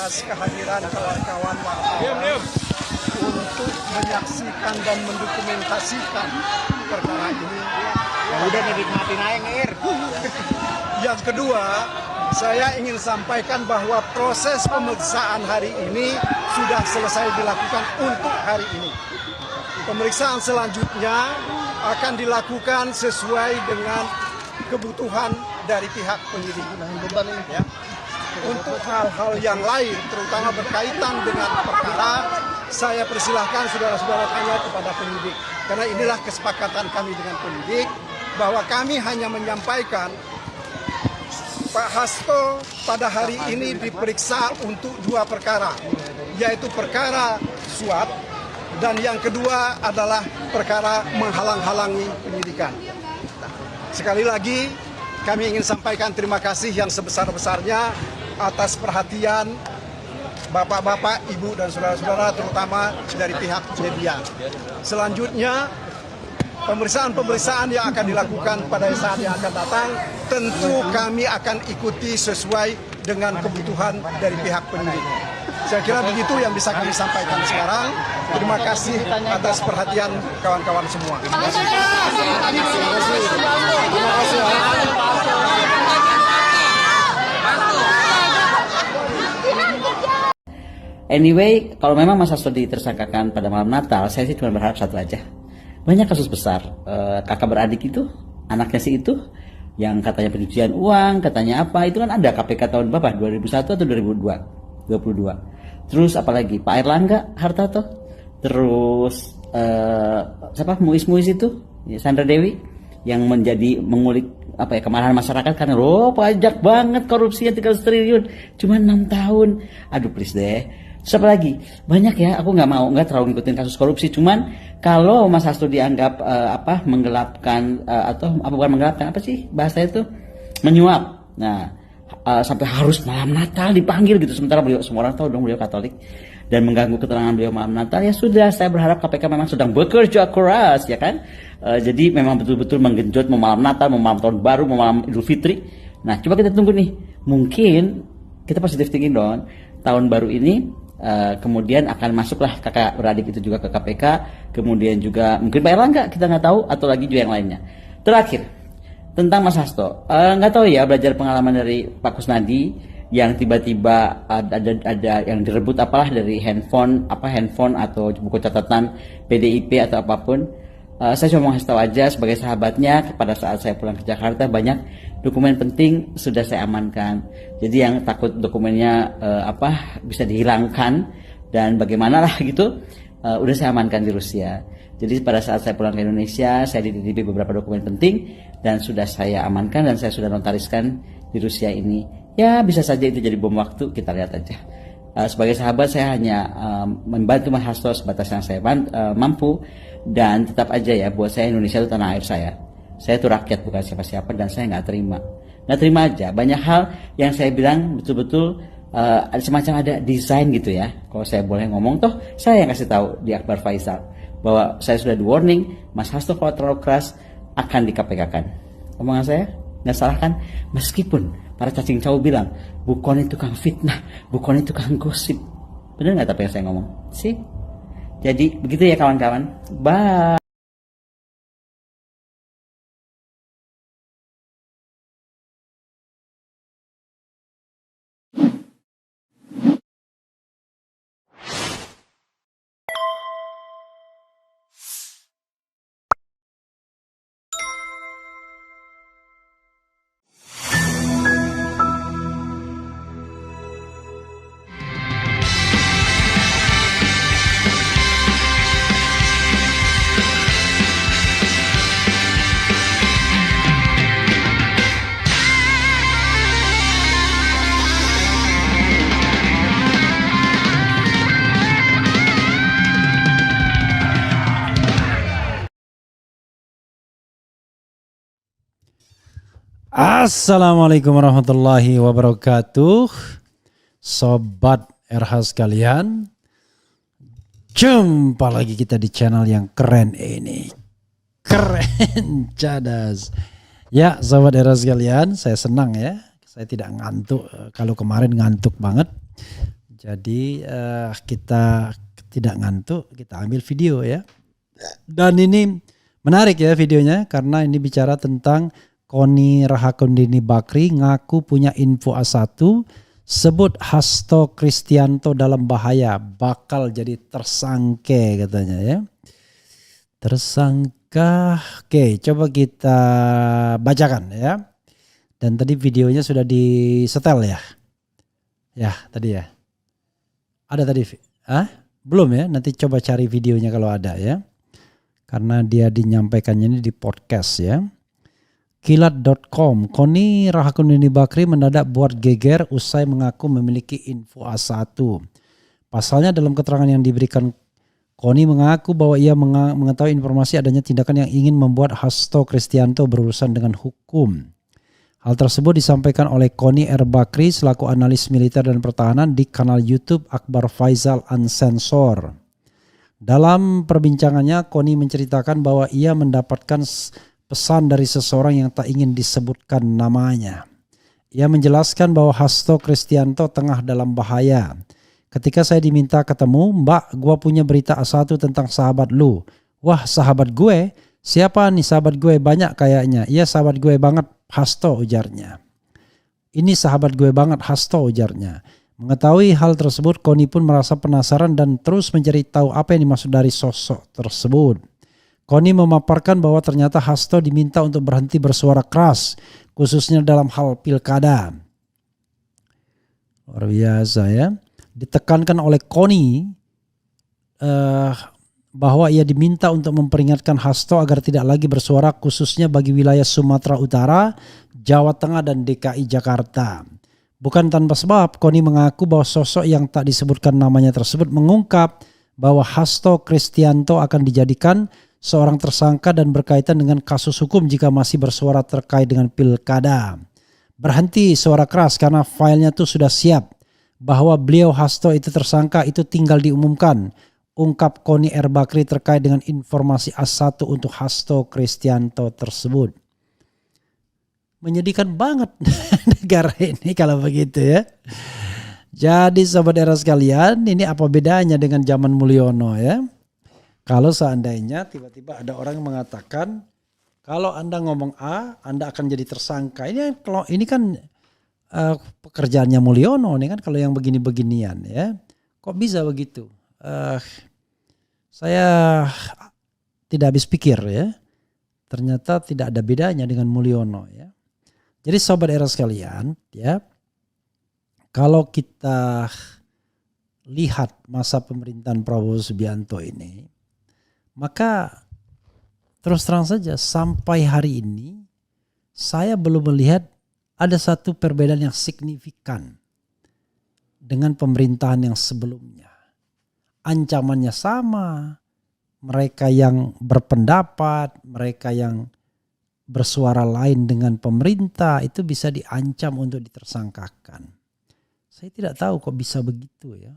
atas kehadiran kawan-kawan wartawan untuk menyaksikan dan mendokumentasikan perkara ini. Udah dinikmatin aja Ngir. Yang kedua, saya ingin sampaikan bahwa proses pemeriksaan hari ini sudah selesai dilakukan untuk hari ini. Pemeriksaan selanjutnya akan dilakukan sesuai dengan kebutuhan dari pihak penyidik. Ya. Untuk hal-hal yang lain, terutama berkaitan dengan perkara, saya persilahkan saudara-saudara tanya kepada penyidik. Karena inilah kesepakatan kami dengan penyidik, bahwa kami hanya menyampaikan Pak Hasto pada hari ini diperiksa untuk 2 perkara, yaitu perkara suap dan yang kedua adalah perkara menghalang-halangi penyidikan. Sekali lagi kami ingin sampaikan terima kasih yang sebesar-besarnya atas perhatian Bapak-bapak, Ibu dan saudara-saudara terutama dari pihak media. Selanjutnya pemeriksaan-pemeriksaan yang akan dilakukan pada saat yang akan datang tentu kami akan ikuti sesuai dengan kebutuhan dari pihak penyidik. Saya kira begitu yang bisa kami sampaikan sekarang. Terima kasih atas perhatian kawan-kawan semua. Terima kasih. Anyway, kalau memang Mas Hasto ditersangkakan pada malam Natal, saya sih cuma berharap satu aja. Banyak kasus besar, kakak beradik itu, anaknya si itu, yang katanya pencucian uang, katanya apa, itu kan ada KPK tahun berapa? 2001 atau 2022. Terus apalagi Pak Airlangga Hartarto, terus siapa Muis itu, Sandra Dewi, yang menjadi mengulik apa ya kemarahan masyarakat karena pajak banget korupsinya 300 triliun, cuma 6 tahun. Aduh please deh. Siapa lagi? Banyak ya, aku nggak terlalu ngikutin kasus korupsi. Cuman kalau Mas Hasto dianggap menggelapkan atau bukan menggelapkan, apa sih bahasa itu, menyuap. Nah, sampai harus malam Natal dipanggil gitu. Sementara beliau, semua orang tahu dong beliau Katolik, dan mengganggu keterangan beliau malam Natal. Ya sudah, saya berharap KPK memang sedang bekerja keras, ya kan. Jadi memang betul-betul menggenjot mau malam Natal, mau malam Tahun Baru, mau malam Idul Fitri. Nah, coba kita tunggu nih. Mungkin kita positif thinking dong. Tahun baru ini kemudian akan masuklah kakak beradik itu juga ke KPK, kemudian juga mungkin Pak Erlangga, kita nggak tahu, atau lagi juga yang lainnya. Terakhir tentang Mas Hasto, nggak tahu ya, belajar pengalaman dari Pak Kusnadi yang tiba-tiba ada yang direbut apalah dari handphone atau buku catatan PDIP atau apapun. Saya cuma mau kasih tahu aja sebagai sahabatnya, pada saat saya pulang ke Jakarta banyak dokumen penting sudah saya amankan. Jadi yang takut dokumennya bisa dihilangkan dan bagaimana lah gitu, udah saya amankan di Rusia. Jadi pada saat saya pulang ke Indonesia, saya dititipi beberapa dokumen penting dan sudah saya amankan dan saya sudah notariskan di Rusia ini. Ya bisa saja itu jadi bom waktu, kita lihat aja. Sebagai sahabat saya hanya membantu Mas Hasto sebatas yang saya mampu, dan tetap aja ya, buat saya Indonesia itu tanah air saya. Saya itu rakyat, bukan siapa-siapa, dan saya nggak terima aja banyak hal yang saya bilang betul-betul semacam ada desain gitu ya. Kalau saya boleh ngomong, toh saya yang kasih tahu di Akbar Faisal bahwa saya sudah di warning, Mas Hasto kalau terlalu keras akan di KPK-kan. Omongan saya nggak salah kan? Meskipun para cacing cau bilang Bukan itu tukang fitnah, Bukan itu tukang gosip. Bener nggak tapi yang saya ngomong sih? Jadi begitu ya kawan-kawan. Bye. Assalamualaikum warahmatullahi wabarakatuh. Sobat RH sekalian, jumpa lagi kita di channel yang keren ini. Keren cadas. Ya sobat RH sekalian, saya senang ya. Saya tidak ngantuk. Kalau kemarin ngantuk banget. Jadi kita tidak ngantuk, kita ambil video ya. Dan ini menarik ya videonya karena ini bicara tentang Koni Rahakundini Bakri ngaku punya info A1, sebut Hasto Kristianto dalam bahaya, bakal jadi tersangka katanya ya. Tersangka, oke coba kita bacakan ya. Dan tadi videonya sudah disetel ya. Ya tadi ya. Ada tadi, belum ya, nanti coba cari videonya kalau ada ya. Karena dia dinyampaikannya ini di podcast ya. Kilat.com, Koni Rahakundini Bakri mendadak buat geger usai mengaku memiliki info A1. Pasalnya dalam keterangan yang diberikan, Koni mengaku bahwa ia mengetahui informasi adanya tindakan yang ingin membuat Hasto Kristianto berurusan dengan hukum. Hal tersebut disampaikan oleh Koni R. Bakri selaku analis militer dan pertahanan di kanal YouTube Akbar Faisal Unsensor. Dalam perbincangannya, Koni menceritakan bahwa ia mendapatkan pesan dari seseorang yang tak ingin disebutkan namanya. Ia menjelaskan bahwa Hasto Kristianto tengah dalam bahaya. Ketika saya diminta ketemu, Mbak, gua punya berita A1 tentang sahabat lu. Wah, sahabat gue? Siapa nih sahabat gue? Banyak kayaknya. Iya, sahabat gue banget, Hasto, ujarnya. Ini sahabat gue banget, Hasto, ujarnya. Mengetahui hal tersebut, Koni pun merasa penasaran dan terus mencari tahu apa yang dimaksud dari sosok tersebut. Koni memaparkan bahwa ternyata Hasto diminta untuk berhenti bersuara keras, khususnya dalam hal pilkada. Luar biasa ya. Ditekankan oleh Koni bahwa ia diminta untuk memperingatkan Hasto agar tidak lagi bersuara khususnya bagi wilayah Sumatera Utara, Jawa Tengah dan DKI Jakarta. Bukan tanpa sebab, Koni mengaku bahwa sosok yang tak disebutkan namanya tersebut mengungkap bahwa Hasto Kristianto akan dijadikan seorang tersangka dan berkaitan dengan kasus hukum jika masih bersuara terkait dengan pilkada. Berhenti suara keras karena filenya tuh sudah siap. Bahwa beliau Hasto itu tersangka itu tinggal diumumkan. Ungkap Koni R. Bakri terkait dengan informasi A1 untuk Hasto Kristianto tersebut. Menyedihkan banget negara ini kalau begitu ya. Jadi sobat era sekalian, ini apa bedanya dengan zaman Mulyono ya? Kalau seandainya tiba-tiba ada orang yang mengatakan kalau Anda ngomong A, Anda akan jadi tersangka. Ini kan pekerjaannya Mulyono nih kan kalau yang begini-beginian ya. Kok bisa begitu? Saya tidak habis pikir ya. Ternyata tidak ada bedanya dengan Mulyono ya. Jadi sobat era sekalian ya. Kalau kita lihat masa pemerintahan Prabowo Subianto ini, maka terus terang saja sampai hari ini saya belum melihat ada satu perbedaan yang signifikan dengan pemerintahan yang sebelumnya. Ancamannya sama, mereka yang berpendapat, mereka yang bersuara lain dengan pemerintah itu bisa diancam untuk ditersangkakan. Saya tidak tahu kok bisa begitu ya.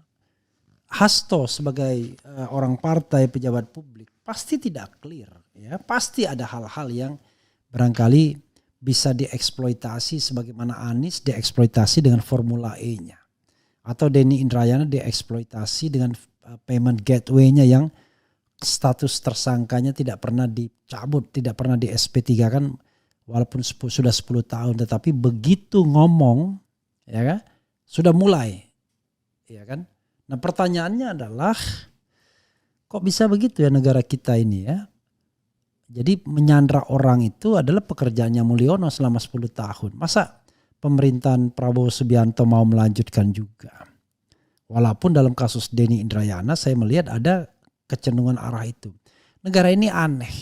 Hasto sebagai orang partai pejabat publik pasti tidak clear ya, pasti ada hal-hal yang barangkali bisa dieksploitasi sebagaimana Anies dieksploitasi dengan Formula E-nya atau Denny Indrayana dieksploitasi dengan payment gateway-nya yang status tersangkanya tidak pernah dicabut, tidak pernah di SP3 kan walaupun sudah 10 tahun tetapi begitu ngomong ya kan sudah mulai ya kan. Nah pertanyaannya adalah kok bisa begitu ya negara kita ini ya. Jadi menyandra orang itu adalah pekerjaannya Mulyono selama 10 tahun. Masa pemerintahan Prabowo Subianto mau melanjutkan juga. Walaupun dalam kasus Denny Indrayana saya melihat ada kecenderungan arah itu. Negara ini aneh.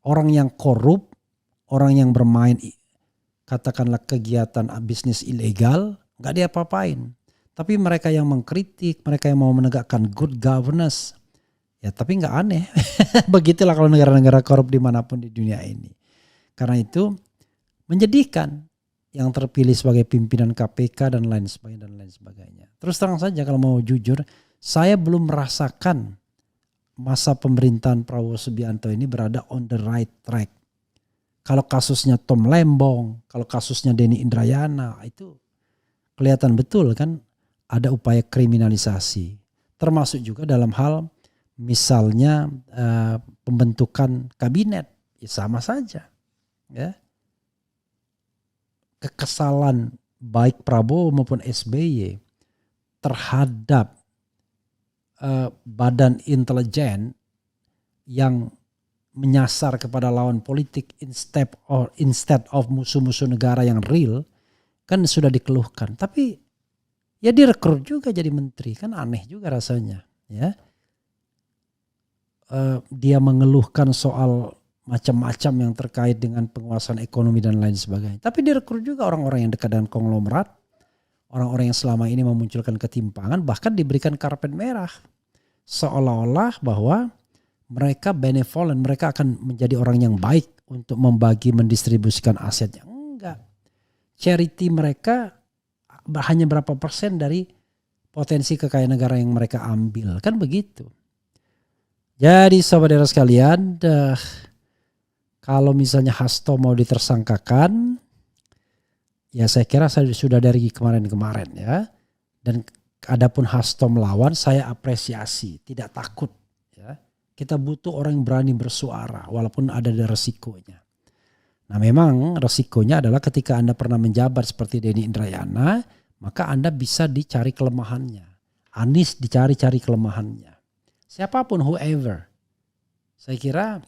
Orang yang korup, orang yang bermain katakanlah kegiatan bisnis ilegal, gak diapa-apain. Tapi mereka yang mengkritik, mereka yang mau menegakkan good governance, ya tapi gak aneh. Begitulah kalau negara-negara korup dimanapun di dunia ini. Karena itu menyedihkan yang terpilih sebagai pimpinan KPK dan lain sebagainya. Terus terang saja kalau mau jujur, saya belum merasakan masa pemerintahan Prabowo Subianto ini berada on the right track. Kalau kasusnya Tom Lembong, kalau kasusnya Denny Indrayana itu kelihatan betul kan ada upaya kriminalisasi, termasuk juga dalam hal misalnya pembentukan kabinet, ya sama saja, ya. Kekesalan baik Prabowo maupun SBY terhadap badan intelijen yang menyasar kepada lawan politik instead of musuh-musuh negara yang real, kan sudah dikeluhkan. Tapi ya direkrut juga jadi menteri, kan aneh juga rasanya, ya. Dia mengeluhkan soal macam-macam yang terkait dengan penguasaan ekonomi dan lain sebagainya. Tapi direkrut juga orang-orang yang dekat dengan konglomerat, orang-orang yang selama ini memunculkan ketimpangan, bahkan diberikan karpet merah. Seolah-olah bahwa mereka benevolent, mereka akan menjadi orang yang baik untuk membagi, mendistribusikan asetnya. Enggak. Charity mereka hanya berapa persen dari potensi kekayaan negara yang mereka ambil. Kan begitu. Jadi saudara sekalian, kalau misalnya Hasto mau ditersangkakan, ya saya kira sudah dari kemarin-kemarin ya. Dan adapun Hasto melawan, saya apresiasi, tidak takut. Ya. Kita butuh orang yang berani bersuara walaupun ada resikonya. Nah memang resikonya adalah ketika Anda pernah menjabat seperti Denny Indrayana, maka Anda bisa dicari kelemahannya. Anies dicari-cari kelemahannya. Siapapun, whoever. Saya kira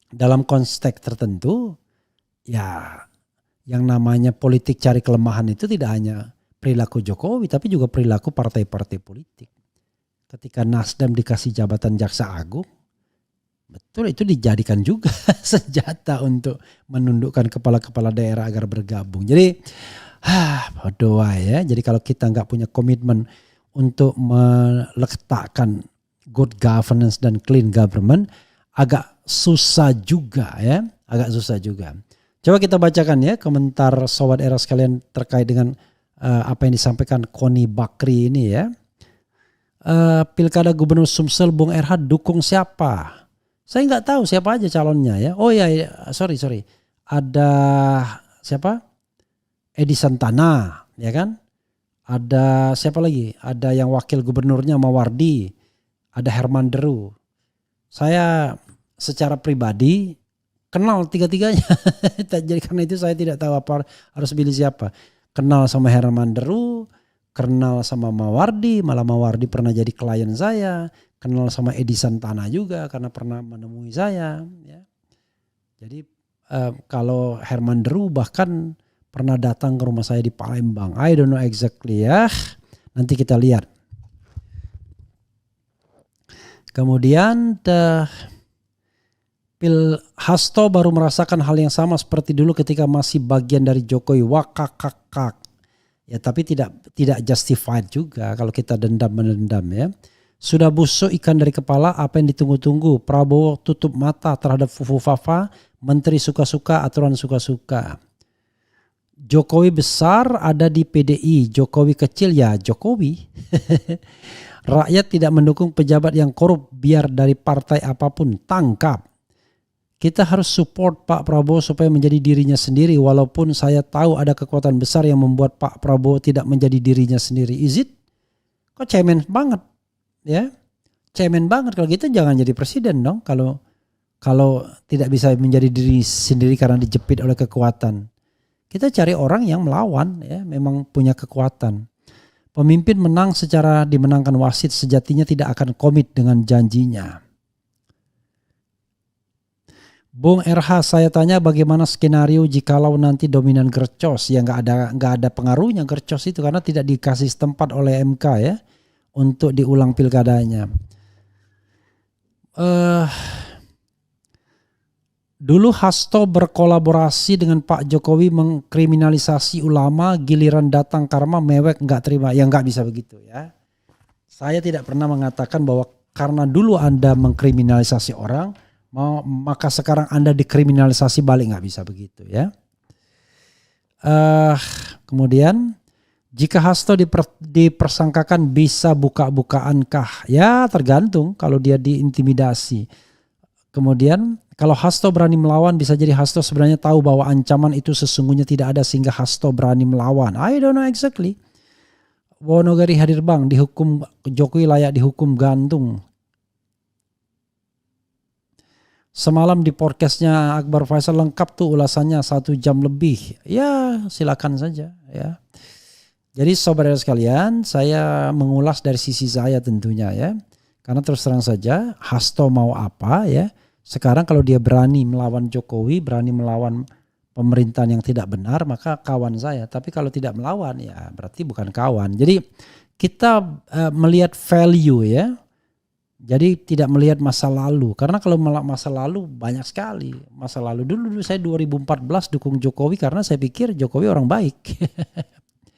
dalam konteks tertentu, ya yang namanya politik cari kelemahan itu tidak hanya perilaku Jokowi, tapi juga perilaku partai-partai politik. Ketika Nasdem dikasih jabatan Jaksa Agung, betul itu dijadikan juga senjata untuk menundukkan kepala-kepala daerah agar bergabung. Jadi, berdoa ya. Jadi kalau kita nggak punya komitmen untuk meletakkan good governance dan clean government, agak susah juga ya. Agak susah juga. Coba kita bacakan ya komentar sobat era sekalian terkait dengan apa yang disampaikan Koni Bakri ini ya. Pilkada Gubernur Sumsel Bung RH dukung siapa? Saya nggak tahu siapa aja calonnya ya. Oh ya, sorry. Ada siapa? Edi Santana, ya kan? Ada siapa lagi? Ada yang wakil gubernurnya Mawardi. Ada Herman Deru. Saya secara pribadi kenal tiga-tiganya. Jadi karena itu saya tidak tahu apa harus pilih siapa. Kenal sama Herman Deru, kenal sama Mawardi, malah Mawardi pernah jadi klien saya. Kenal sama Edi Santana juga karena pernah menemui saya. Ya. Jadi kalau Herman Deru bahkan pernah datang ke rumah saya di Palembang. I don't know exactly ya. Nanti kita lihat. Kemudian Hasto baru merasakan hal yang sama seperti dulu ketika masih bagian dari Jokowi. Wakakakak. Ya tapi tidak justified juga kalau kita dendam-menendam ya. Sudah busuk ikan dari kepala, apa yang ditunggu-tunggu? Prabowo tutup mata terhadap Fufu Fafa, menteri suka-suka, aturan suka-suka. Jokowi besar ada di PDI, Jokowi kecil ya Jokowi. Rakyat tidak mendukung pejabat yang korup, biar dari partai apapun tangkap. Kita harus support Pak Prabowo supaya menjadi dirinya sendiri, walaupun saya tahu ada kekuatan besar yang membuat Pak Prabowo tidak menjadi dirinya sendiri. Is it? Kok cemen banget ya? Cemen banget kalau gitu, jangan jadi presiden dong kalau tidak bisa menjadi diri sendiri karena dijepit oleh kekuatan. Kita cari orang yang melawan ya, memang punya kekuatan. Pemimpin menang secara dimenangkan wasit sejatinya tidak akan komit dengan janjinya. Bung RH, saya tanya bagaimana skenario jikalau nanti dominan Gercos? Ya nggak ada pengaruhnya Gercos itu karena tidak dikasih tempat oleh MK ya untuk diulang pilkadanya. Dulu Hasto berkolaborasi dengan Pak Jokowi mengkriminalisasi ulama, giliran datang karma mewek nggak terima. Ya nggak bisa begitu ya. Saya tidak pernah mengatakan bahwa karena dulu Anda mengkriminalisasi orang, maka sekarang Anda dikriminalisasi balik, nggak bisa begitu ya. Kemudian jika Hasto dipersangkakan bisa buka-bukaankah? Ya tergantung kalau dia diintimidasi. Kemudian kalau Hasto berani melawan, bisa jadi Hasto sebenarnya tahu bahwa ancaman itu sesungguhnya tidak ada sehingga Hasto berani melawan. I don't know exactly. Wonogiri hadir bang, dihukum Jokowi layak dihukum gantung. Semalam di podcastnya Akbar Faisal lengkap tuh ulasannya 1 jam lebih. Ya silakan saja ya. Jadi saudara sekalian, saya mengulas dari sisi saya tentunya ya. Karena terus terang saja Hasto mau apa ya. Sekarang kalau dia berani melawan Jokowi, berani melawan pemerintahan yang tidak benar, maka kawan saya. Tapi kalau tidak melawan ya berarti bukan kawan. Jadi kita melihat value ya. Jadi tidak melihat masa lalu. Karena kalau masa lalu banyak sekali. Masa lalu dulu saya 2014 dukung Jokowi karena saya pikir Jokowi orang baik.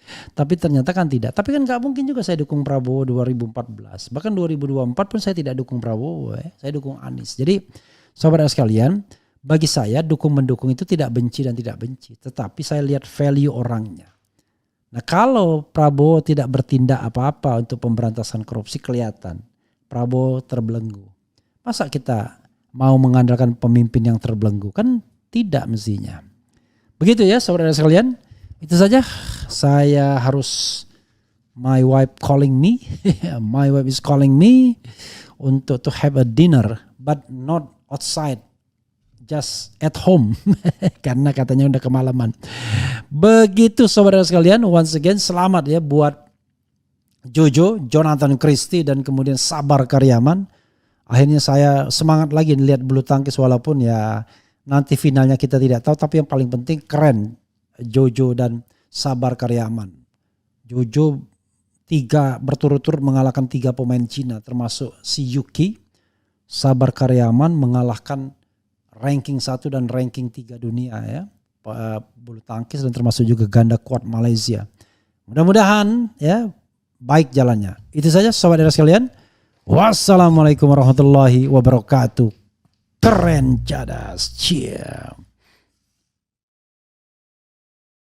Tapi ternyata kan tidak. Tapi kan gak mungkin juga saya dukung Prabowo 2014. Bahkan 2024 pun saya tidak dukung Prabowo. Saya dukung Anies. Jadi saudara sekalian, bagi saya dukung-mendukung itu tidak benci dan tidak benci. Tetapi saya lihat value orangnya. Nah kalau Prabowo tidak bertindak apa-apa untuk pemberantasan korupsi kelihatan. Prabowo terbelenggu. Masa kita mau mengandalkan pemimpin yang terbelenggu? Kan tidak mestinya. Begitu ya saudara sekalian. Itu saja. Saya harus, my wife calling me. My wife is calling me untuk to have a dinner. But not outside. Just at home. Karena katanya udah kemalaman. Begitu saudara sekalian. Once again selamat ya buat Jojo, Jonathan Christie dan kemudian Sabar Karyaman. Akhirnya saya semangat lagi lihat bulu tangkis walaupun ya nanti finalnya kita tidak tahu. Tapi yang paling penting keren Jojo dan Sabar Karyaman. Jojo berturut-turut mengalahkan 3 pemain Cina termasuk si Yuki. Sabar Karyaman mengalahkan ranking 1 dan ranking 3 dunia ya. Bulu tangkis dan termasuk juga ganda kuat Malaysia. Mudah-mudahan ya baik jalannya. Itu saja saudara sekalian. Wassalamualaikum warahmatullahi wabarakatuh. Keren cadas. Ciao.